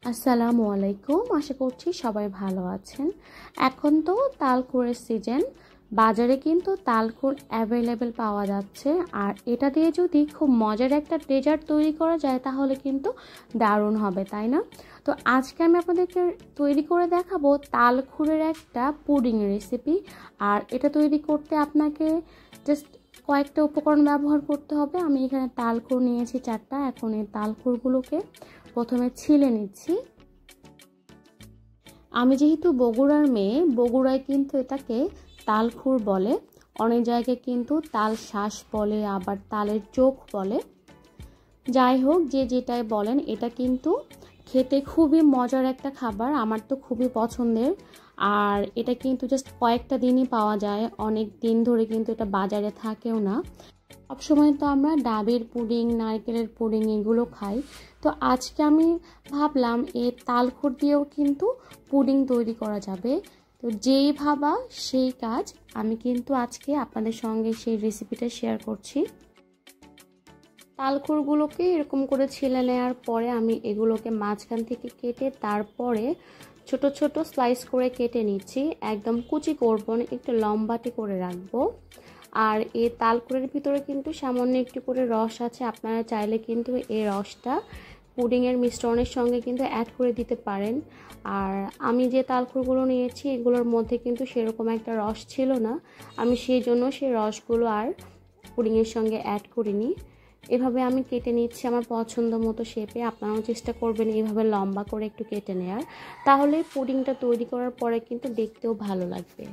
আসসালামু আলাইকুম। আশা করছি সবাই ভালো আছেন। এখন তো তালকুড়ের সিজন, বাজারে কিন্তু তালকুড় অ্যাভেলেবেল পাওয়া যাচ্ছে। আর এটা দিয়ে যদি খুব মজার একটা ডেজার্ট তৈরি করা যায় তাহলে কিন্তু দারুণ হবে, তাই না? তো আজকে আমি আপনাদেরকে তৈরি করে দেখাবো তালকুড়ের একটা পুডিং রেসিপি। আর এটা তৈরি করতে আপনাকে জাস্ট কয়েকটা উপকরণ ব্যবহার করতে হবে। আমি এখানে তালকুড় নিয়েছি 4টা। এখন এই তালকুড়গুলোকে প্রথমে ছিলে নিচ্ছি। আমি যেহেতু বগুড়ার মেয়ে, বগুড়ায় কিন্তু এটাকে তালকুড় বলে। অনেক জায়গায় কিন্তু তাল শাঁস বলে, আবার তালের চোখ বলে। যাই হোক, যে যেটাই বলেন, এটা কিন্তু খেতে খুবই মজার একটা খাবার। আমার তো খুবই পছন্দের। আর এটা কিন্তু জাস্ট কয়েকটা দিনই পাওয়া যায়, অনেক দিন ধরে কিন্তু এটা বাজারে থাকেও না। সবসময় তো আমরা ডাবের পুডিং, নারকেলের পুডিং এগুলো খাই। তো আজকে আমি ভাবলাম এই তালকুড় দিয়েও কিন্তু পুডিং তৈরি করা যাবে। তো যেই ভাবা সেই কাজ, আমি কিন্তু আজকে আপনাদের সঙ্গে সেই রেসিপিটা শেয়ার করছি। তালকুড়গুলোকে এরকম করে ছিলে নেওয়ার পরে আমি এগুলোকে মাঝখান থেকে কেটে তারপরে ছোট ছোট স্লাইস করে কেটে নিচ্ছি। একদম কুচি করব না, একটু লম্বাটে করে রাখবো। আর এই তালকুড়ের ভিতরে কিন্তু সামান্য একটু করে রস আছে। আপনারা চাইলে কিন্তু এই রসটা পুডিংয়ের মিশ্রণের সঙ্গে কিন্তু অ্যাড করে দিতে পারেন। আর আমি যে তালকুড়গুলো নিয়েছি এগুলোর মধ্যে কিন্তু সেরকম একটা রস ছিল না। আমি সেই জন্য সেই রসগুলো আর পুডিংয়ের সঙ্গে অ্যাড করিনি। এভাবে আমি কেটে নিচ্ছি আমার পছন্দ মতো শেপে। আপনারাও চেষ্টা করবেন এইভাবে লম্বা করে একটু কেটে নেওয়ার, তাহলে পুডিংটা তৈরি করার পরে কিন্তু দেখতেও ভালো লাগবে।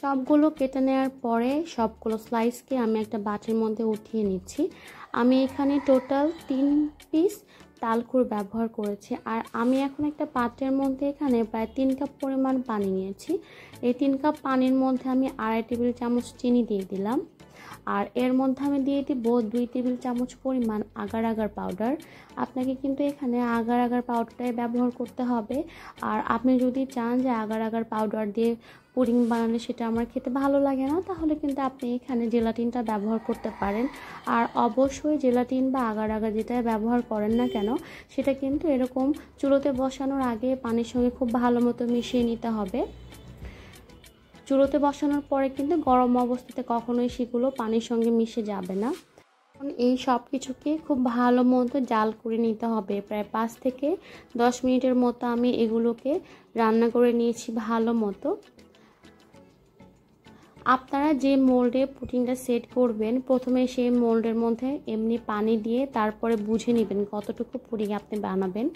সবগুলো কেটে নেওয়ার পরে সবগুলো স্লাইসকে আমি একটা বাটির মধ্যে উঠিয়ে নিচ্ছি। আমি এখানে টোটাল 3 পিস তালকুড় ব্যবহার করেছি। আর আমি এখন একটা পাত্রের মধ্যে এখানে প্রায় 3 কাপ পরিমাণ পানি নিয়েছি। এই 3 কাপ পানির মধ্যে আমি 2.5 টেবিল চামচ চিনি দিয়ে দিলাম। আর এর মধ্যে আমি দিয়ে দিব 2 টেবিল চামচ পরিমাণ আগার আগার পাউডার। আপনাকে কিন্তু এখানে আগার আগার পাউডারটাই ব্যবহার করতে হবে। আর আপনি যদি চান যে আগার আগার পাউডার দিয়ে পুডিং বানালে সেটা আমার খেতে ভালো লাগে না, তাহলে কিন্তু আপনি এখানে জেলাটিনটা ব্যবহার করতে পারেন। আর অবশ্যই জেলাটিন বা আগার আগার যেটা ব্যবহার করেন না কেন, সেটা কিন্তু এরকম চুলোতে বসানোর আগে পানির সঙ্গে খুব ভালো মতো মিশিয়ে নিতে হবে। চুলোতে বসানোর পরে কিন্তু গরম অবস্থাতে কখনোই সেগুলো পানির সঙ্গে মিশে যাবে না। এখন এই সব কিছুকে খুব ভালো মতো জাল করে নিতে হবে। প্রায় 5 থেকে 10 মিনিটের মতো আমি এগুলোকে রান্না করে নিয়েছি ভালো মতো। আপনারা যে মোল্ডে পুডিংটা সেট করবেন, প্রথমে সেই মোল্ডের মধ্যে এমনি পানি দিয়ে তারপরে বুঝে নেবেন কতটুকু পুডিং আপনি বানাবেন।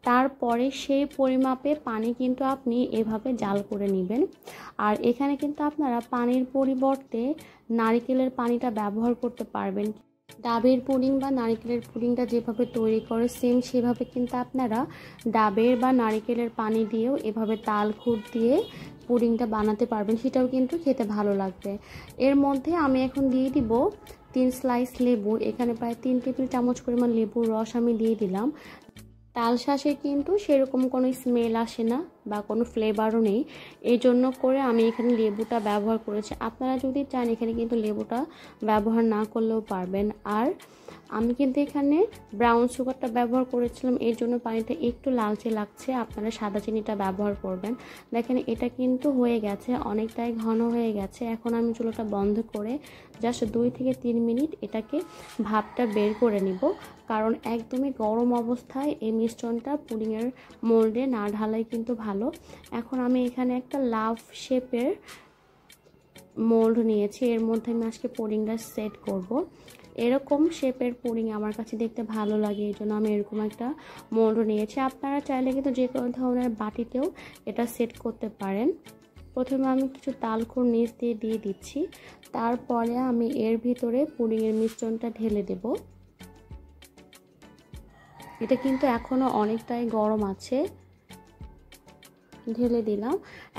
তারপরে সেই পরিমাপে পানি কিন্তু আপনি এভাবে জাল করে নেবেন। আর এখানে কিন্তু আপনারা পানির পরিবর্তে নারকেলের পানিটা ব্যবহার করতে পারবেন। ডাবের পুডিং বা নারকেলের পুডিংটা যেভাবে তৈরি করে সেম সেভাবে কিন্তু আপনারা ডাবের বা নারকেলের পানি দিয়েও এভাবে তালকুড় দিয়ে পুডিংটা বানাতে পারবেন, সেটাও কিন্তু খেতে ভালো লাগবে। এর মধ্যে আমি এখন দিয়ে দিব 3 স্লাইস লেবু। এখানে প্রায় 3 টেবিল চামচ পরিমাণ লেবুর রস আমি দিয়ে দিলাম। তাল শাঁসে কিন্তু সেরকম কোনো স্মেল আসে না বা কোনো ফ্লেভারও নেই, এই জন্য করে আমি এখানে লেবুটা ব্যবহার করেছি। আপনারা যদি চান এখানে কিন্তু লেবুটা ব্যবহার না করলেও পারবেন। আর আমি কিন্তু এখানে ব্রাউন সুগারটা ব্যবহার করেছিলাম, এর জন্য পানিটা একটু লালচে লাগছে। আপনারা সাদা চিনিটা ব্যবহার করবেন। দেখেন এটা কিন্তু হয়ে গেছে, অনেকটাই ঘন হয়ে গেছে। এখন আমি চুলাটা বন্ধ করে জাস্ট 2 থেকে 3 মিনিট এটাকে ভাপটা বের করে নিব। কারণ একদমই গরম অবস্থায় এই মিশ্রণটা পুডিংয়ের মোল্ডে না ঢালাই কিন্তু ভালো। এখন আমি এখানে একটা লাভ শেপের মোল্ড নিয়েছি, এর মধ্যে আমি আজকে পুডিংটা সেট করব। এরকম শেপের পুডিং আমার কাছে দেখতে ভালো লাগে, এই জন্য আমি এরকম একটা মোল্ড নিয়েছি। আপনারা চাইলে কিন্তু যে কোনো ধরনের বাটিতেও এটা সেট করতে পারেন। প্রথমে আমি কিছু তালকুড় নিচ দিয়ে দিচ্ছি। তারপরে আমি এর ভিতরে পুডিংয়ের মিশ্রণটা ঢেলে দেব। এটা কিন্তু এখনও অনেকটাই গরম আছে। ঢেলে দিলাম।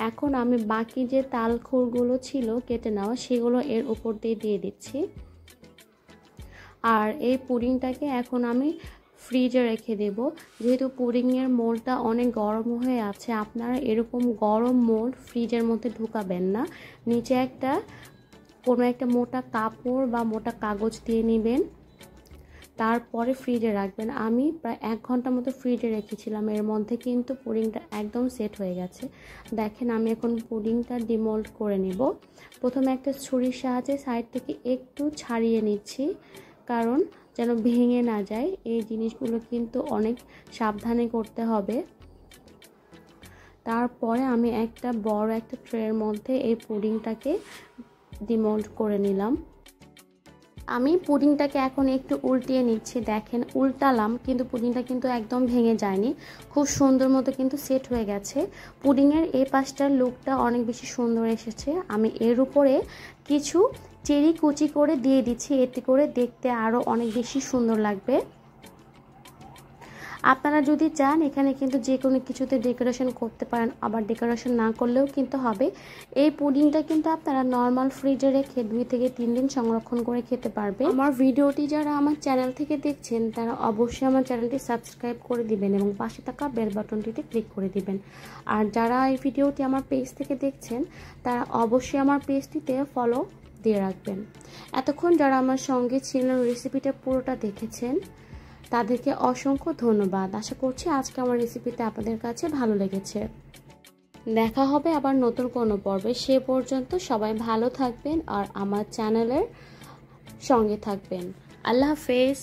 এখন আমি বাকি যে তালকুড়গুলো ছিল কেটে নেওয়া, সেগুলো এর উপর দিয়ে দিচ্ছি। আর এই পুডিংটাকে এখন আমি ফ্রিজে রেখে দেব। যেহেতু পুডিংয়ের মোল্ডটা অনেক গরম হয়ে আছে, আপনারা এরকম গরম মোল্ড ফ্রিজের মধ্যে ঢুকাবেন না। নিচে একটা কোনো একটা মোটা কাপড় বা মোটা কাগজ দিয়ে নেবেন, তারপরে ফ্রিজে রাখবেন। আমি প্রায় 1 ঘন্টা মতো ফ্রিজে রেখেছিলাম, এর মধ্যে কিন্তু পুডিংটা একদম সেট হয়ে গেছে। দেখেন আমি এখন পুডিংটা ডিমোল্ড করে নেব। প্রথমে একটা ছুরির সাহায্যে সাইড থেকে একটু ছাড়িয়ে নিচ্ছি, কারণ যেন ভেঙে না যায়। এই জিনিসগুলো কিন্তু অনেক সাবধানে করতে হবে। তারপরে আমি একটা বড় একটা ট্রের মধ্যে এই পুডিংটাকে ডিমোল্ড করে নিলাম। আমি পুডিংটাকে এখন একটু উল্টিয়ে নিচ্ছি। দেখেন উল্টালাম, কিন্তু পুডিংটা কিন্তু একদম ভেঙে যায়নি, খুব সুন্দর মতো কিন্তু সেট হয়ে গেছে। পুডিংয়ের এই পাশটার লুকটা অনেক বেশি সুন্দর এসেছে। আমি এর উপরে কিছু চেরি কুচি করে দিয়ে দিচ্ছি, এতে করে দেখতে আরও অনেক বেশি সুন্দর লাগবে। আপনারা যদি চান এখানে কিন্তু যে কোনো কিছুতে ডেকোরেশন করতে পারেন, আবার ডেকোরেশন না করলেও কিন্তু হবে। এই পুডিংটা কিন্তু আপনারা নর্মাল ফ্রিজে রেখে 2 থেকে 3 দিন সংরক্ষণ করে খেতে পারবেন। আমার ভিডিওটি যারা আমার চ্যানেল থেকে দেখছেন তারা অবশ্যই আমার চ্যানেলটি সাবস্ক্রাইব করে দিবেন এবং পাশে থাকা বেল বাটনটিতে ক্লিক করে দিবেন। আর যারা এই ভিডিওটি আমার পেজ থেকে দেখছেন তারা অবশ্যই আমার পেজটিতে ফলো দিয়ে রাখবেন। এতক্ষণ যারা আমার সঙ্গে ছিলেন, রেসিপিটা পুরোটা দেখেছেন, তাদেরকে অসংখ্য ধন্যবাদ। আশা করছি আজকে আমার রেসিপিটা আপনাদের কাছে ভালো লেগেছে। দেখা হবে আবার নতুন কোনো পর্বে। সে পর্যন্ত সবাই ভালো থাকবেন আর আমার চ্যানেলের সঙ্গে থাকবেন। আল্লাহ হাফেজ।